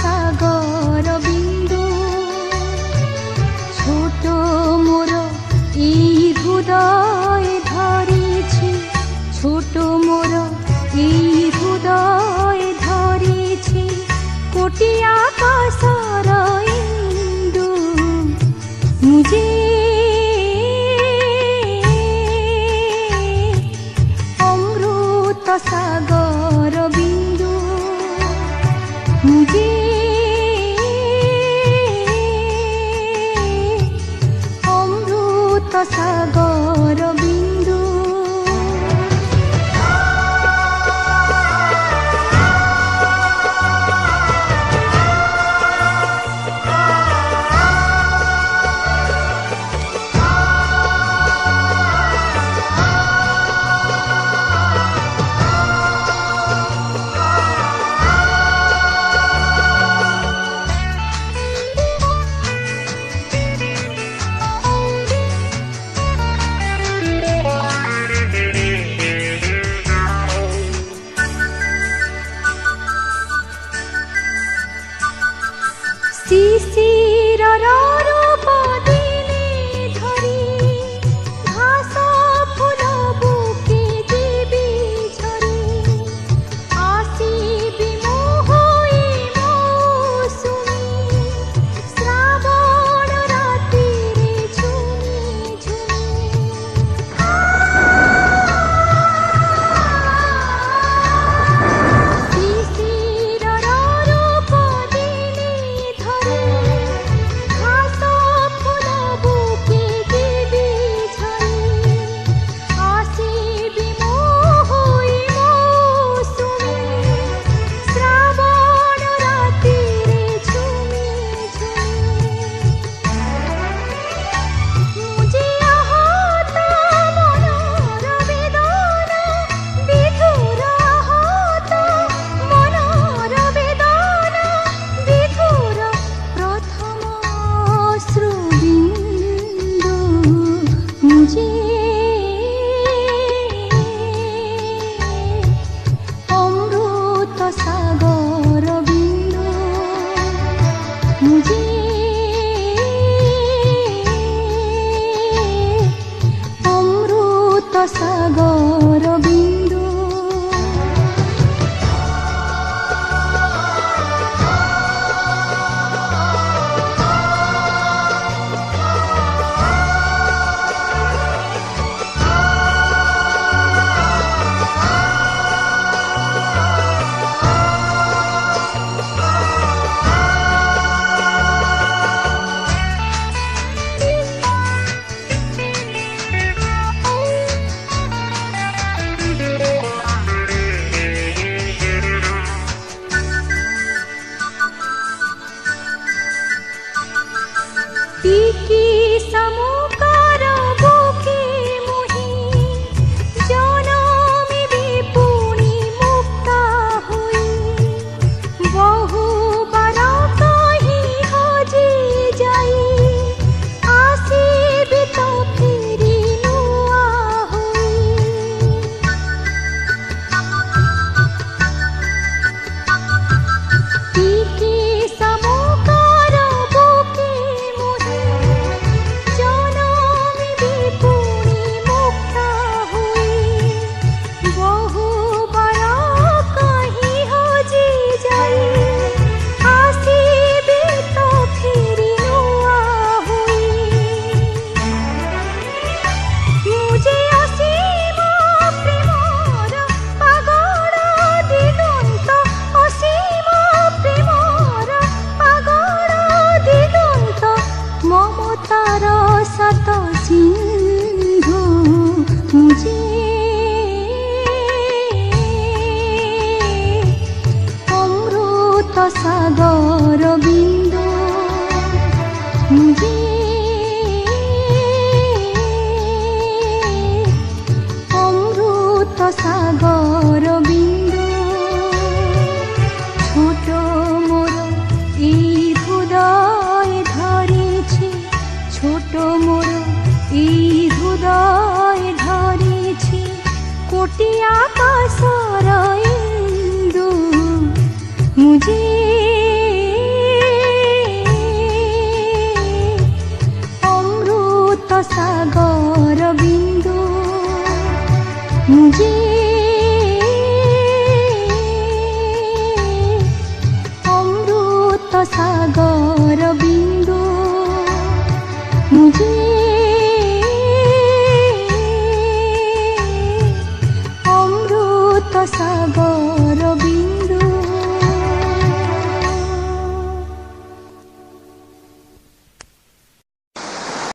সাগর বিন্দু ছোট মোর এই হৃদয় ধরেছি, ছোট মোর এই হৃদয় ধরেছি কোটি আকাশর ইন্দু। মুঝে অমৃত সাগর বিন্দু, মুঝে অমৃত সাগর বিন্দু। শিশিরর রূপ দিলে ধরি ঘাস ফুল বুকে দেবী ঝরি, আসিবি মোহই মৌসুমী শ্রাবণ রাতিরে ঝুমি ঝুমি। শিশিরর রূপ দিলে ধরি ঘাস ফুল বুকে দেবী ঝরি, আসিবি মোহই মৌসুমী শ্রাবণ রাতিরে ঝুমি ঝুমি। মুঝে আহত মনর বেদনা বিধুর, আহত মনর বেদনা বিধুর প্রথম অশ্রুবিন্দু। মুঝে অমৃত সাগর বিন্দু, মুঝে অমৃত সাগর বিন্দু। টিকি সমুকার বুকে মোহি জনমিবি পুনি মুক্তা হই, বহুবার কহি হজি যাই আসিবি তো ফিরি নুয়া হই। টিকি সমুকার বুকে মোহি জনমিবি পুনি মুক্তা হই, বহুবার কহি হজি যাই আসিবি তো ফিরি নুয়া হই। মুঝে অসীম প্রেমর পাগল দিগন্ত, অসীম প্রেমর পাগল দিগন্ত মমতার শত সিন্ধু। মুঝে অমৃত সাগর বিন্দু, মুঝে অমৃত সাগর বিন্দু। ছোট মোর এই হৃদয় ধরেছি, ছোট মোর এই হৃদয় ধরেছি কোটি আকাশর ইন্দু। मुझे मुझे अमृत सागर बिंदु मुझे अमृत सागर